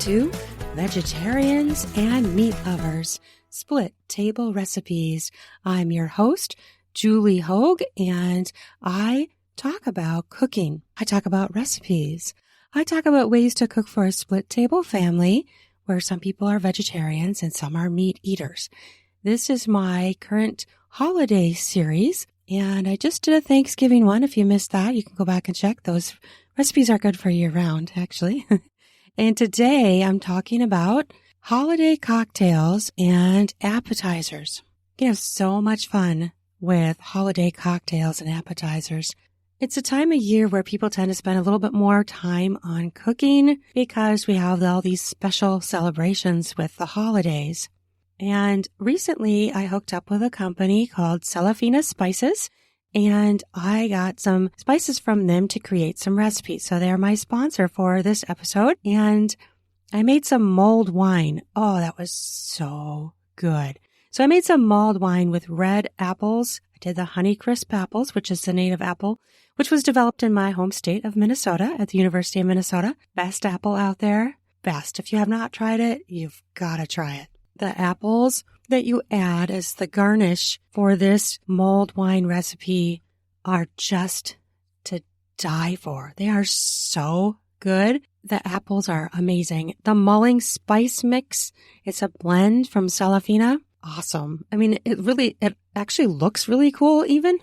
to Vegetarians and Meat Lovers Split Table Recipes. I'm your host, Julie Hogue, and I talk about cooking. I talk about recipes. I talk about ways to cook for a split table family where some people are vegetarians and some are meat eaters. This is my current holiday series, and I just did a Thanksgiving one. If you missed that, you can go back and check. Those recipes are good for year round, actually. And today I'm talking about holiday cocktails and appetizers. You can have so much fun with holiday cocktails and appetizers. It's a time of year where people tend to spend a little bit more time on cooking because we have all these special celebrations with the holidays. And recently I hooked up with a company called Celofina Spices, and I got some spices from them to create some recipes. So they're my sponsor for this episode. And I made some mulled wine. Oh, that was so good. So I made some mulled wine with red apples. I did the Honeycrisp Apples, which is the native apple, which was developed in my home state of Minnesota at the University of Minnesota. Best apple out there. Best. If you have not tried it, you've got to try it. The apples that you add as the garnish for this mulled wine recipe are just to die for. They are so good. The apples are amazing. The mulling spice mix, it's a blend from Celofina. Awesome. I mean, it actually looks really cool even.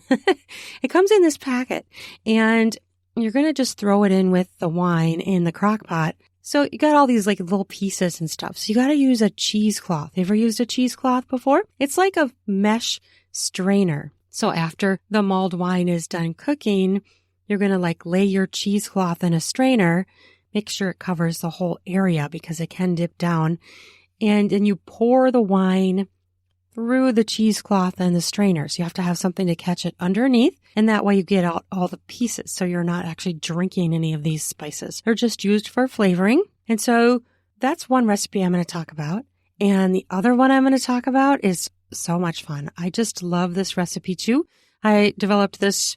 It comes in this packet and you're going to just throw it in with the wine in the crock pot. So you got all these like little pieces and stuff. So you got to use a cheesecloth. You ever used a cheesecloth before? It's like a mesh strainer. So after the mulled wine is done cooking, you're going to like lay your cheesecloth in a strainer. Make sure it covers the whole area because it can dip down. And then you pour the wine through the cheesecloth and the strainer. So you have to have something to catch it underneath. And that way you get out all the pieces. So you're not actually drinking any of these spices. They're just used for flavoring. And so that's one recipe I'm going to talk about. And the other one I'm going to talk about is so much fun. I just love this recipe too. I developed this,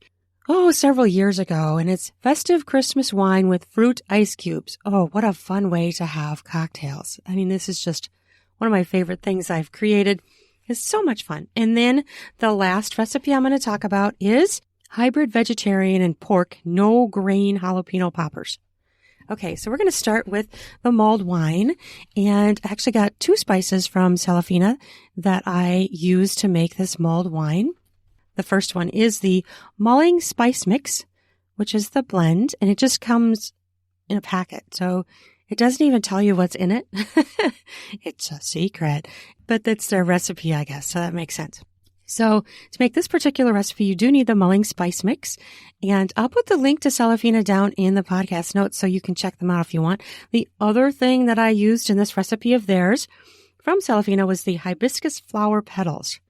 several years ago, and it's festive Christmas wine with fruit ice cubes. Oh, what a fun way to have cocktails. I mean, this is just one of my favorite things I've created. It's so much fun. And then the last recipe I'm going to talk about is hybrid vegetarian and pork no grain jalapeno poppers. Okay, so we're going to start with the mulled wine, and I actually got two spices from Celofina that I use to make this mulled wine. The first one is the mulling spice mix, which is the blend, and it just comes in a packet. So it doesn't even tell you what's in it. It's a secret, but that's their recipe, I guess. So that makes sense. So to make this particular recipe, you do need the mulling spice mix, and I'll put the link to Celofina down in the podcast notes so you can check them out if you want. The other thing that I used in this recipe of theirs from Celofina was the hibiscus flower petals.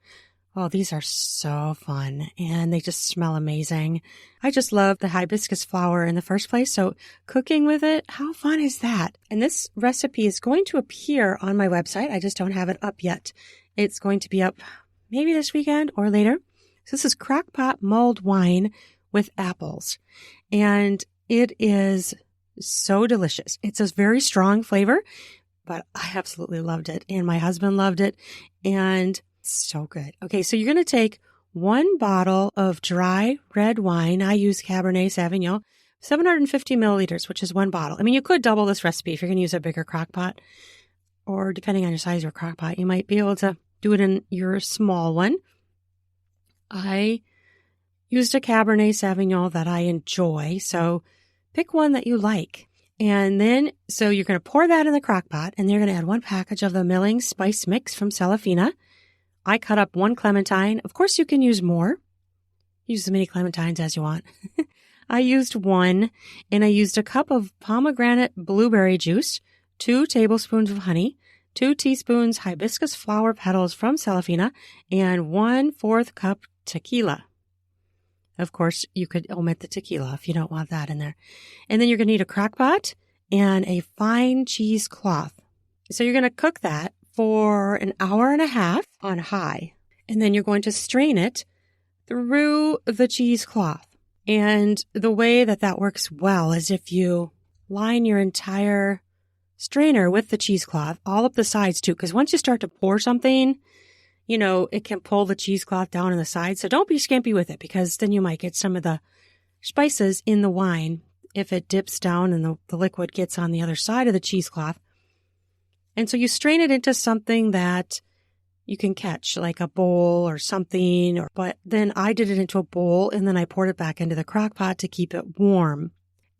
Oh, these are so fun, and they just smell amazing. I just love the hibiscus flower in the first place, so cooking with it, how fun is that? And this recipe is going to appear on my website. I just don't have it up yet. It's going to be up maybe this weekend or later. So this is crockpot mulled wine with apples, and it is so delicious. It's a very strong flavor, but I absolutely loved it, and my husband loved it, and so good. Okay, so you're going to take 1 bottle of dry red wine. I use Cabernet Sauvignon, 750 milliliters, which is 1 bottle. I mean, you could double this recipe if you're going to use a bigger crock pot, or depending on your size of your crock pot, you might be able to do it in your small one. I used a Cabernet Sauvignon that I enjoy, so pick one that you like. And then, so you're going to pour that in the crock pot, and you're going to add 1 package of the mulling spice mix from Celofina. I cut up 1 clementine. Of course, you can use more. Use as many clementines as you want. I used 1, and I used a cup of pomegranate blueberry juice, 2 tablespoons of honey, 2 teaspoons hibiscus flower petals from Celofina, and 1/4 cup tequila. Of course, you could omit the tequila if you don't want that in there. And then you're going to need a crock pot and a fine cheesecloth. So you're going to cook that for an hour and a half on high. And then you're going to strain it through the cheesecloth. And the way that works well is if you line your entire strainer with the cheesecloth all up the sides too, because once you start to pour something, it can pull the cheesecloth down on the side. So don't be skimpy with it, because then you might get some of the spices in the wine if it dips down and the liquid gets on the other side of the cheesecloth. And so you strain it into something that you can catch, like a bowl or something. But then I did it into a bowl, and then I poured it back into the crock pot to keep it warm.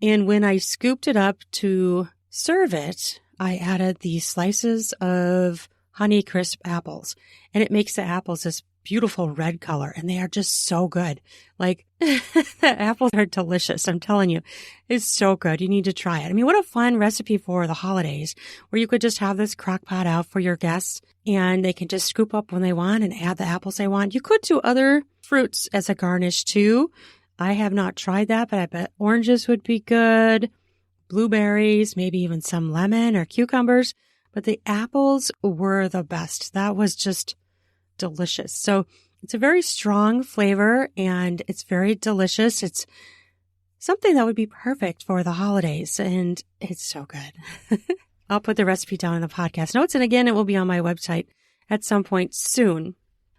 And when I scooped it up to serve it, I added these slices of Honeycrisp apples, and it makes the apples this beautiful red color, and they are just so good. Like, the apples are delicious. I'm telling you, it's so good. You need to try it. I mean, what a fun recipe for the holidays, where you could just have this crock pot out for your guests, and they can just scoop up when they want and add the apples they want. You could do other fruits as a garnish too. I have not tried that, but I bet oranges would be good, blueberries, maybe even some lemon or cucumbers. But the apples were the best. That was just delicious. So it's a very strong flavor, and it's very delicious. It's something that would be perfect for the holidays, and it's so good. I'll put the recipe down in the podcast notes, and again, it will be on my website at some point soon.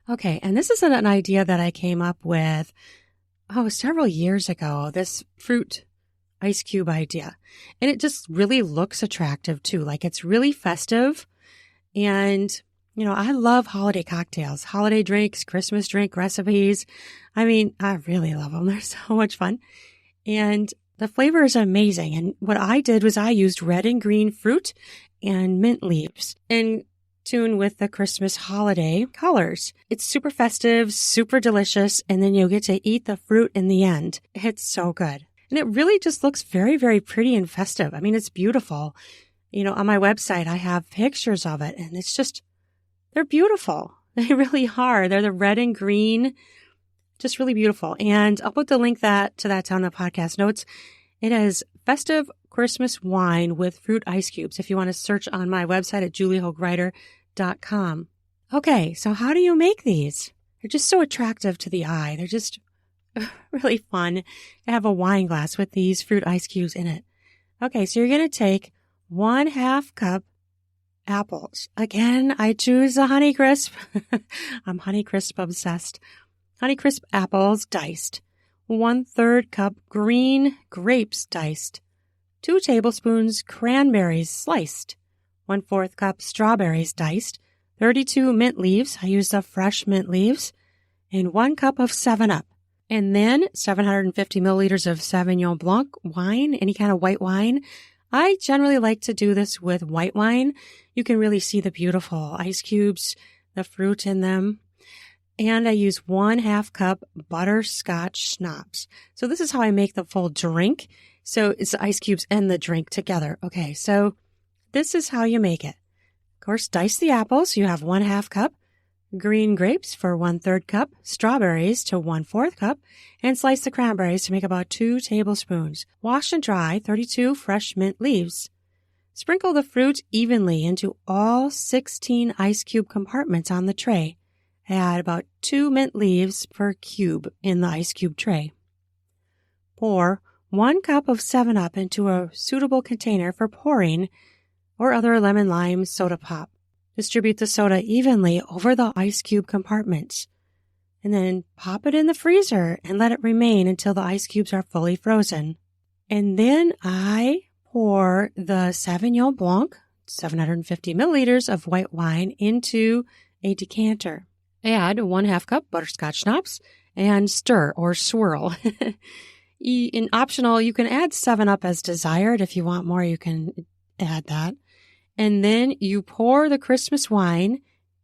Okay, and this is an idea that I came up with, several years ago, this fruit ice cube idea. And it just really looks attractive too. Like, it's really festive. And, I love holiday cocktails, holiday drinks, Christmas drink recipes. I mean, I really love them. They're so much fun. And the flavor is amazing. And what I did was I used red and green fruit and mint leaves in tune with the Christmas holiday colors. It's super festive, super delicious. And then you'll get to eat the fruit in the end. It's so good. And it really just looks very, very pretty and festive. I mean, it's beautiful. On my website, I have pictures of it, and it's just, they're beautiful. They really are. They're the red and green, just really beautiful. And I'll put the link to that down in the podcast notes. It is festive Christmas wine with fruit ice cubes, if you want to search on my website at juliehogwriter.com. Okay, so how do you make these? They're just so attractive to the eye. They're just really fun to have a wine glass with these fruit ice cubes in it. Okay, so you're going to take 1/2 cup apples. Again, I choose a Honeycrisp. I'm Honeycrisp obsessed. Honeycrisp apples diced. 1/3 cup green grapes diced. 2 tablespoons cranberries sliced. 1/4 cup strawberries diced. 32 mint leaves. I use the fresh mint leaves. And 1 cup of 7-Up. And then 750 milliliters of Sauvignon Blanc wine, any kind of white wine. I generally like to do this with white wine. You can really see the beautiful ice cubes, the fruit in them. And I use 1/2 cup Butterscotch Schnapps. So this is how I make the full drink. So it's the ice cubes and the drink together. Okay, so this is how you make it. Of course, dice the apples. You have 1/2 cup. Green grapes for 1/3 cup, strawberries to 1/4 cup, and slice the cranberries to make about 2 tablespoons. Wash and dry 32 fresh mint leaves. Sprinkle the fruit evenly into all 16 ice cube compartments on the tray. Add about 2 mint leaves per cube in the ice cube tray. Pour 1 cup of 7-Up into a suitable container for pouring or other lemon lime soda pop. Distribute the soda evenly over the ice cube compartments, and then pop it in the freezer and let it remain until the ice cubes are fully frozen. And then I pour the Sauvignon Blanc, 750 milliliters of white wine, into a decanter. Add 1/2 cup Butterscotch Schnapps and stir or swirl. In optional, you can add 7-Up as desired. If you want more, you can add that. And then you pour the Christmas wine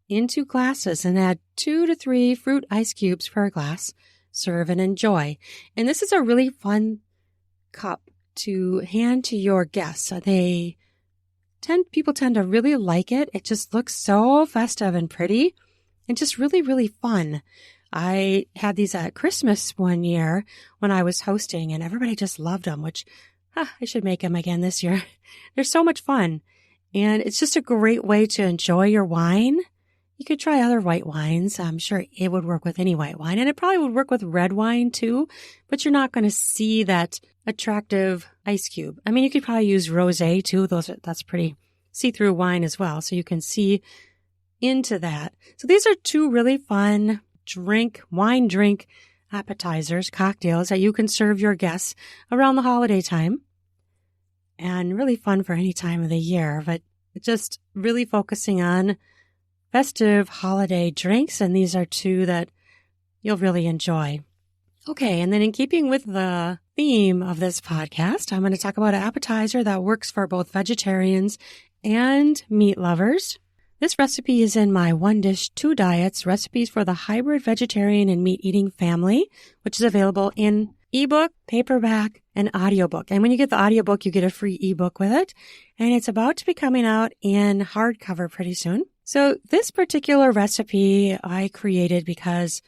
into glasses and add 2 to 3 fruit ice cubes per glass. Serve and enjoy. And this is a really fun cup to hand to your guests. People tend to really like it. It just looks so festive and pretty and just really, really fun. I had these at Christmas one year when I was hosting, and everybody just loved them, which I should make them again this year. They're so much fun. And it's just a great way to enjoy your wine. You could try other white wines. I'm sure it would work with any white wine. And it probably would work with red wine too, but you're not going to see that attractive ice cube. I mean, you could probably use rosé too. That's pretty see-through wine as well, so you can see into that. So these are two really fun wine drink appetizers, cocktails that you can serve your guests around the holiday time. And really fun for any time of the year, but just really focusing on festive holiday drinks. And these are two that you'll really enjoy. Okay, and then in keeping with the theme of this podcast, I'm going to talk about an appetizer that works for both vegetarians and meat lovers. This recipe is in my One Dish, Two Diets recipes for the hybrid vegetarian and meat eating family, which is available in ebook, paperback, and audiobook. And when you get the audiobook, you get a free ebook with it. And it's about to be coming out in hardcover pretty soon. So this particular recipe I created because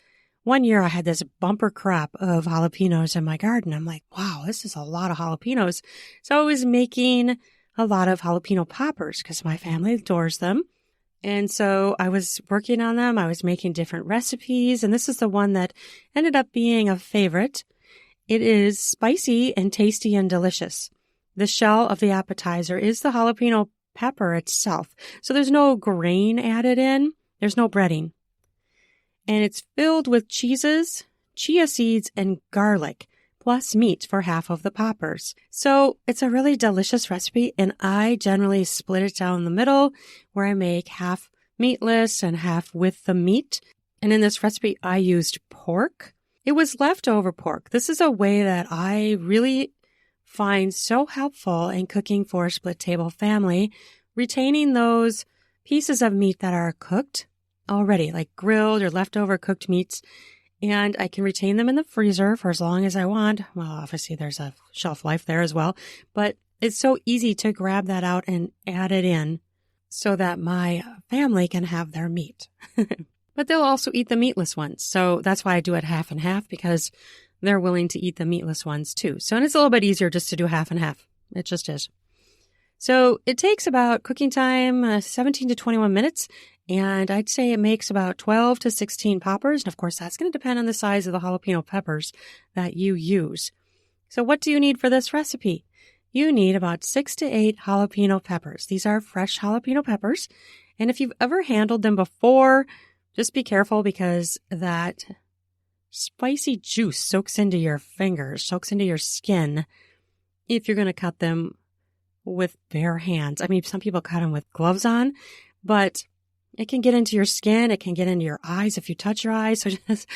one year I had this bumper crop of jalapenos in my garden. I'm like, wow, this is a lot of jalapenos. So I was making a lot of jalapeno poppers because my family adores them. And so I was working on them. I was making different recipes. And this is the one that ended up being a favorite. It is spicy and tasty and delicious. The shell of the appetizer is the jalapeno pepper itself. So there's no grain added in. There's no breading. And it's filled with cheeses, chia seeds, and garlic, plus meat for half of the poppers. So it's a really delicious recipe, and I generally split it down the middle where I make half meatless and half with the meat. And in this recipe, I used pork. It was leftover pork. This is a way that I really find so helpful in cooking for a split table family, retaining those pieces of meat that are cooked already, like grilled or leftover cooked meats, and I can retain them in the freezer for as long as I want. Well, obviously there's a shelf life there as well, but it's so easy to grab that out and add it in so that my family can have their meat. But they'll also eat the meatless ones. So that's why I do it half and half, because they're willing to eat the meatless ones too. So, and it's a little bit easier just to do half and half. It just is. So it takes about cooking time, 17 to 21 minutes. And I'd say it makes about 12 to 16 poppers. And of course, that's going to depend on the size of the jalapeno peppers that you use. So what do you need for this recipe? You need about 6 to 8 jalapeno peppers. These are fresh jalapeno peppers. And if you've ever handled them before, just be careful because that spicy juice soaks into your fingers, soaks into your skin if you're going to cut them with bare hands. I mean, some people cut them with gloves on, but it can get into your skin. It can get into your eyes if you touch your eyes. So just,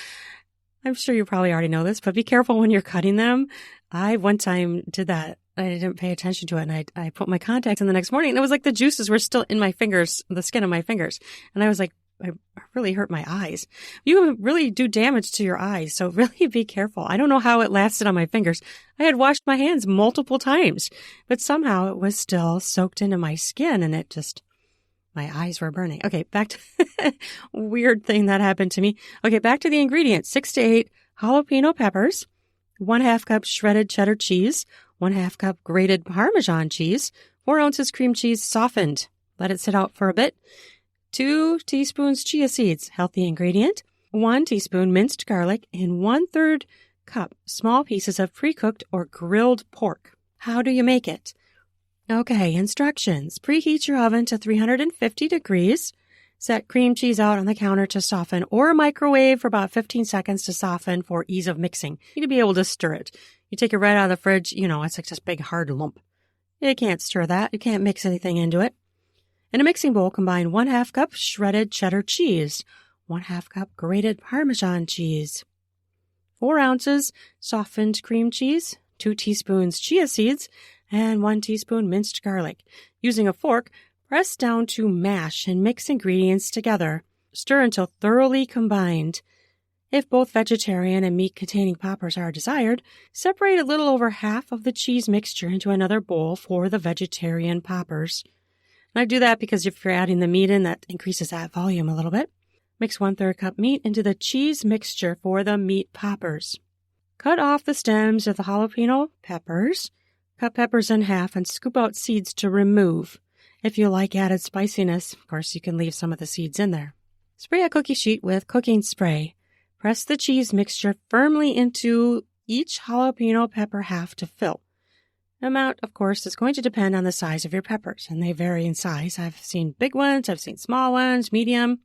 I'm sure you probably already know this, but be careful when you're cutting them. I one time did that. I didn't pay attention to it, and I put my contacts in the next morning, and it was like the juices were still in my fingers, the skin of my fingers. And I was like, I really hurt my eyes. You really do damage to your eyes, so really be careful. I don't know how it lasted on my fingers. I had washed my hands multiple times, but somehow it was still soaked into my skin, and my eyes were burning. Okay, back to weird thing that happened to me. Okay, back to the ingredients. 6 to 8 jalapeno peppers, 1/2 cup shredded cheddar cheese, 1/2 cup grated Parmesan cheese, 4 ounces cream cheese softened. Let it sit out for a bit. 2 teaspoons chia seeds, healthy ingredient, 1 teaspoon minced garlic, and 1/3 cup small pieces of pre-cooked or grilled pork. How do you make it? Okay, instructions. Preheat your oven to 350 degrees. Set cream cheese out on the counter to soften, or microwave for about 15 seconds to soften for ease of mixing. You need to be able to stir it. You take it right out of the fridge, it's like this big hard lump. You can't stir that. You can't mix anything into it. In a mixing bowl, combine 1/2 cup shredded cheddar cheese, 1/2 cup grated Parmesan cheese, 4 ounces softened cream cheese, 2 teaspoons chia seeds, and 1 teaspoon minced garlic. Using a fork, press down to mash and mix ingredients together. Stir until thoroughly combined. If both vegetarian and meat-containing poppers are desired, separate a little over half of the cheese mixture into another bowl for the vegetarian poppers. And I do that because if you're adding the meat in, that increases that volume a little bit. Mix 1/3 cup meat into the cheese mixture for the meat poppers. Cut off the stems of the jalapeno peppers. Cut peppers in half and scoop out seeds to remove. If you like added spiciness, of course, you can leave some of the seeds in there. Spray a cookie sheet with cooking spray. Press the cheese mixture firmly into each jalapeno pepper half to fill. Amount, of course, is going to depend on the size of your peppers, and they vary in size. I've seen big ones, I've seen small ones, medium.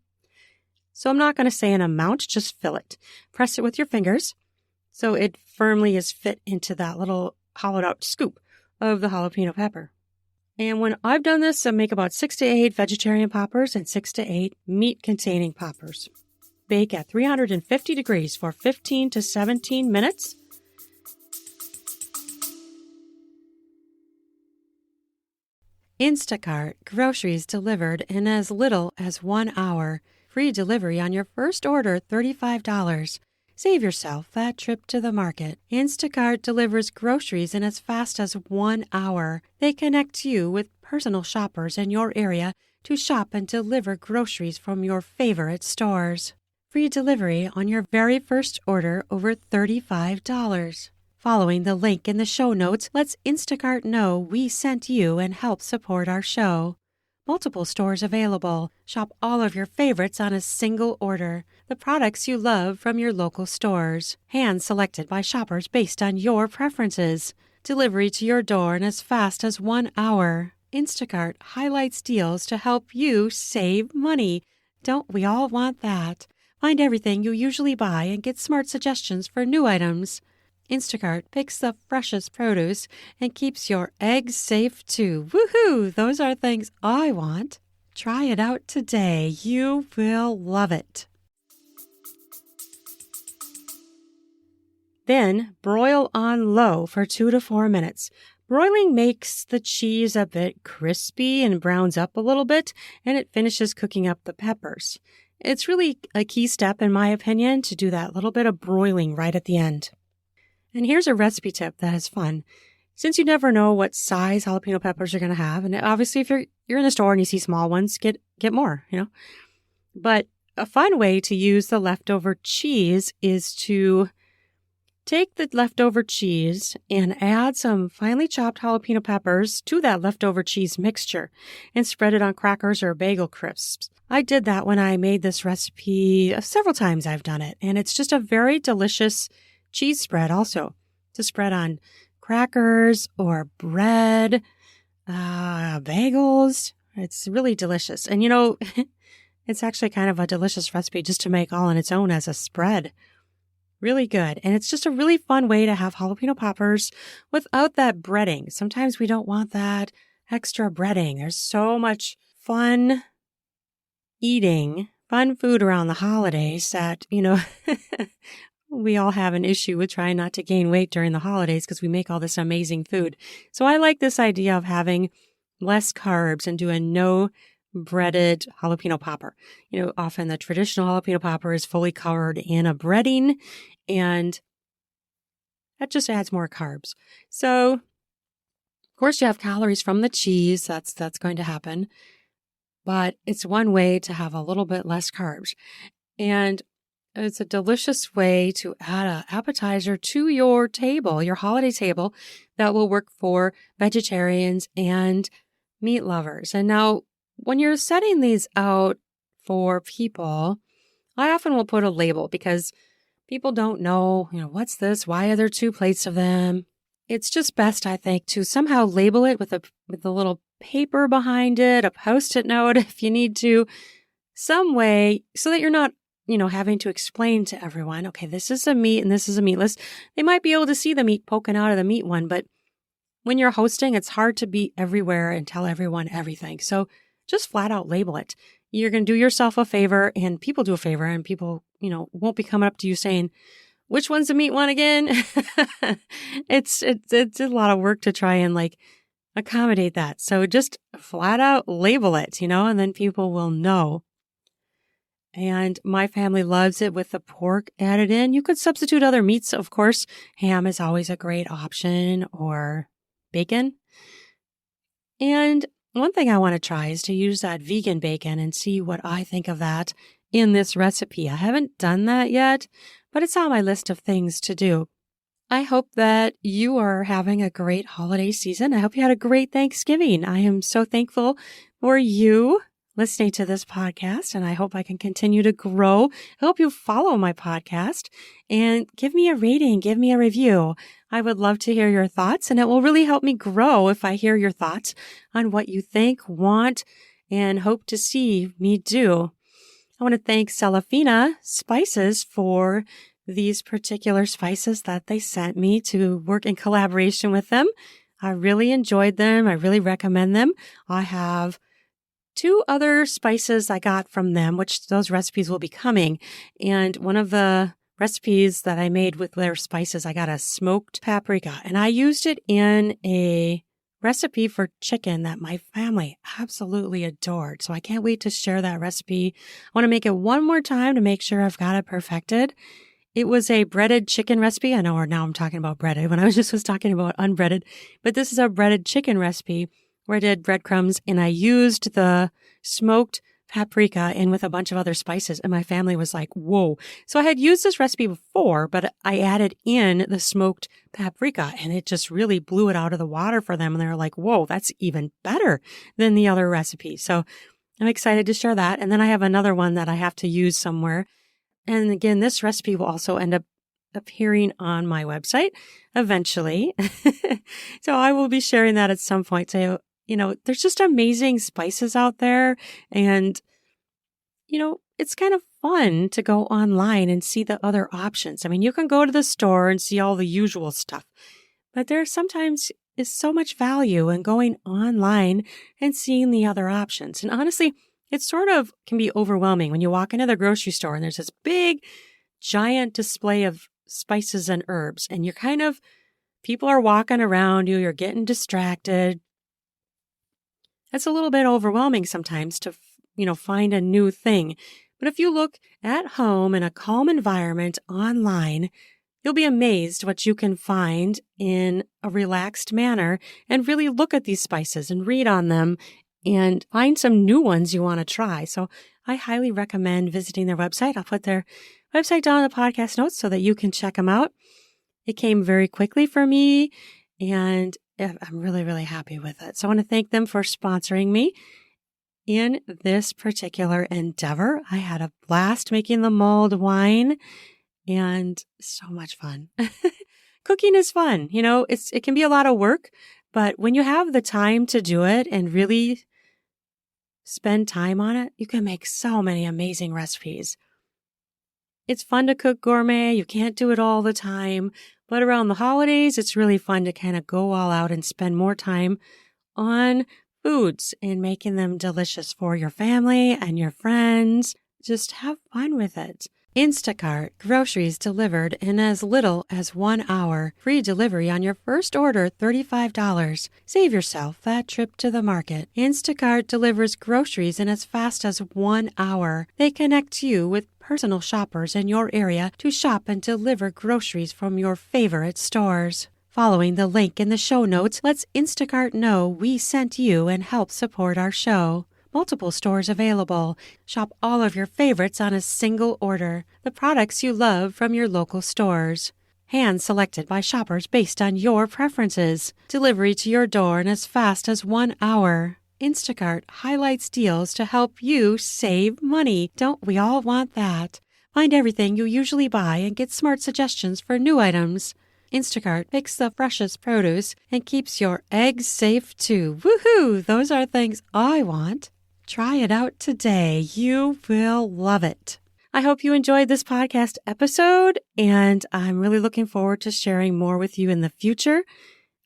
So I'm not going to say an amount, just fill it. Press it with your fingers so it firmly is fit into that little hollowed out scoop of the jalapeno pepper. And when I've done this, I make about 6 to 8 vegetarian poppers and 6 to 8 meat-containing poppers. Bake at 350 degrees for 15 to 17 minutes. Instacart groceries delivered in as little as 1 hour. Free delivery on your first order, $35. Save yourself that trip to the market. Instacart delivers groceries in as fast as 1 hour. They connect you with personal shoppers in your area to shop and deliver groceries from your favorite stores. Free delivery on your very first order over $35. Following the link in the show notes lets Instacart know we sent you and help support our show. Multiple stores available. Shop all of your favorites on a single order. The products you love from your local stores. Hand-selected by shoppers based on your preferences. Delivery to your door in as fast as 1 hour. Instacart highlights deals to help you save money. Don't we all want that? Find everything you usually buy and get smart suggestions for new items. Instacart picks the freshest produce and keeps your eggs safe too. Woohoo! Those are things I want. Try it out today. You will love it. Then broil on low for 2 to 4 minutes. Broiling makes the cheese a bit crispy and browns up a little bit, and it finishes cooking up the peppers. It's really a key step, in my opinion, to do that little bit of broiling right at the end. And here's a recipe tip that is fun. Since you never know what size jalapeno peppers you're going to have, and obviously if you're in the store and you see small ones, get more, But a fun way to use the leftover cheese is to take the leftover cheese and add some finely chopped jalapeno peppers to that leftover cheese mixture and spread it on crackers or bagel crisps. I did that when I made this recipe several times I've done it, and it's just a very delicious cheese spread also to spread on crackers or bread, bagels. It's really delicious. And it's actually kind of a delicious recipe just to make all on its own as a spread. Really good. And it's just a really fun way to have jalapeno poppers without that breading. Sometimes we don't want that extra breading. There's so much fun food around the holidays that, we all have an issue with trying not to gain weight during the holidays because we make all this amazing food. So I like this idea of having less carbs and doing no breaded jalapeno popper. Often the traditional jalapeno popper is fully covered in a breading, and that just adds more carbs. So, of course, you have calories from the cheese. That's going to happen. But it's one way to have a little bit less carbs. And it's a delicious way to add an appetizer to your table, your holiday table, that will work for vegetarians and meat lovers. And now, when you're setting these out for people, I often will put a label because people don't know, what's this? Why are there 2 plates of them? It's just best, I think, to somehow label it with a little paper behind it, a Post-it note if you need to, some way so that you're not having to explain to everyone, okay, this is a meat and this is a meatless. They might be able to see the meat poking out of the meat one, but when you're hosting, it's hard to be everywhere and tell everyone everything. So just flat out label it. You're going to do yourself a favor, and people do a favor, and people, won't be coming up to you saying, which one's the meat one again? It's a lot of work to try and accommodate that. So just flat out label it, and then people will know. And my family loves it with the pork added in. You could substitute other meats, of course. Ham is always a great option, or bacon. And one thing I want to try is to use that vegan bacon and see what I think of that in this recipe. I haven't done that yet, but it's on my list of things to do. I hope that you are having a great holiday season. I hope you had a great Thanksgiving. I am so thankful for you, listening to this podcast, and I hope I can continue to grow. I hope you follow my podcast and give me a rating, give me a review. I would love to hear your thoughts, and it will really help me grow if I hear your thoughts on what you think, want, and hope to see me do. I want to thank Celofina Spices for these particular spices that they sent me to work in collaboration with them. I really enjoyed them. I really recommend them. I have 2 other spices I got from them, which those recipes will be coming. And one of the recipes that I made with their spices, I got a smoked paprika, and I used it in a recipe for chicken that my family absolutely adored. So I can't wait to share that recipe. I want to make it one more time to make sure I've got it perfected. It was a breaded chicken recipe. I know now I'm talking about breaded when I was talking about unbreaded, but this is a breaded chicken recipe where I did breadcrumbs and I used the smoked paprika in with a bunch of other spices, and my family was like, whoa. So I had used this recipe before, but I added in the smoked paprika and it just really blew it out of the water for them. And they were like, whoa, that's even better than the other recipe. So I'm excited to share that. And then I have another one that I have to use somewhere. And again, this recipe will also end up appearing on my website eventually. So I will be sharing that at some point. So, there's just amazing spices out there. And, it's kind of fun to go online and see the other options. I mean, you can go to the store and see all the usual stuff, but there sometimes is so much value in going online and seeing the other options. And honestly, it sort of can be overwhelming when you walk into the grocery store and there's this big, giant display of spices and herbs, and people are walking around you, you're getting distracted. It's a little bit overwhelming sometimes to, find a new thing. But if you look at home in a calm environment online, you'll be amazed what you can find in a relaxed manner and really look at these spices and read on them and find some new ones you want to try. So I highly recommend visiting their website. I'll put their website down in the podcast notes so that you can check them out. It came very quickly for me, and I'm really, really happy with it. So I want to thank them for sponsoring me in this particular endeavor. I had a blast making the mulled wine and so much fun. Cooking is fun. It can be a lot of work, but when you have the time to do it and really spend time on it, you can make so many amazing recipes. It's fun to cook gourmet. You can't do it all the time, but around the holidays, it's really fun to kind of go all out and spend more time on foods and making them delicious for your family and your friends. Just have fun with it. Instacart, groceries delivered in as little as 1 hour. Free delivery on your first order, $35. Save yourself that trip to the market. Instacart delivers groceries in as fast as 1 hour. They connect you with personal shoppers in your area to shop and deliver groceries from your favorite stores. Following the link in the show notes lets Instacart know we sent you and help support our show. Multiple stores available. Shop all of your favorites on a single order. The products you love from your local stores. Hand selected by shoppers based on your preferences. Delivery to your door in as fast as 1 hour. Instacart highlights deals to help you save money. Don't we all want that? Find everything you usually buy and get smart suggestions for new items. Instacart picks the freshest produce and keeps your eggs safe too. Woohoo! Those are things I want. Try it out today. You will love it. I hope you enjoyed this podcast episode, and I'm really looking forward to sharing more with you in the future.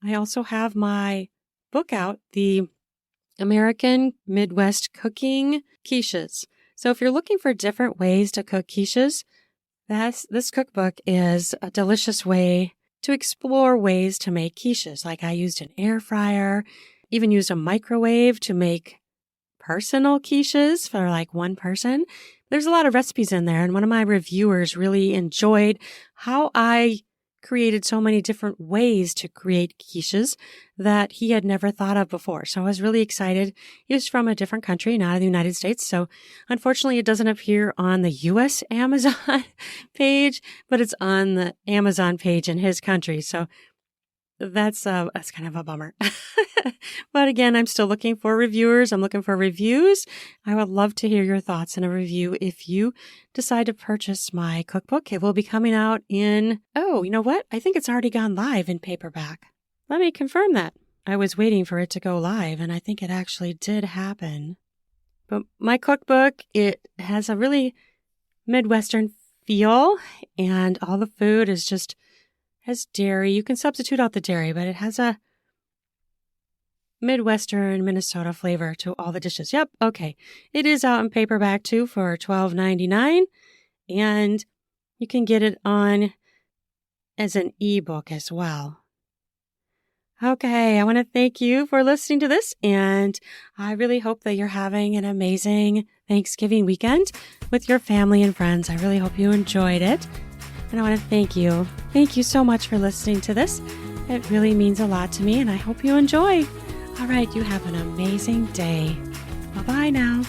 I also have my book out, the American Midwest Cooking Quiches. So if you're looking for different ways to cook quiches, this cookbook is a delicious way to explore ways to make quiches. Like I used an air fryer, even used a microwave to make personal quiches for like one person. There's a lot of recipes in there, and one of my reviewers really enjoyed how I created so many different ways to create quiches that he had never thought of before. So I was really excited. He was from a different country, not the United States. So unfortunately, it doesn't appear on the U.S. Amazon page, but it's on the Amazon page in his country. So that's kind of a bummer. But again, I'm still looking for reviewers. I'm looking for reviews. I would love to hear your thoughts in a review if you decide to purchase my cookbook. It will be coming out in, you know what? I think it's already gone live in paperback. Let me confirm that. I was waiting for it to go live, and I think it actually did happen. But my cookbook, it has a really Midwestern feel, and all the food has dairy. You can substitute out the dairy, but it has a Midwestern Minnesota flavor to all the dishes. Yep, okay. It is out in paperback too for $12.99, and you can get it on as an ebook as well. Okay, I want to thank you for listening to this, and I really hope that you're having an amazing Thanksgiving weekend with your family and friends. I really hope you enjoyed it, and I want to thank you. Thank you so much for listening to this. It really means a lot to me, and I hope you enjoy. All right, you have an amazing day. Bye-bye now.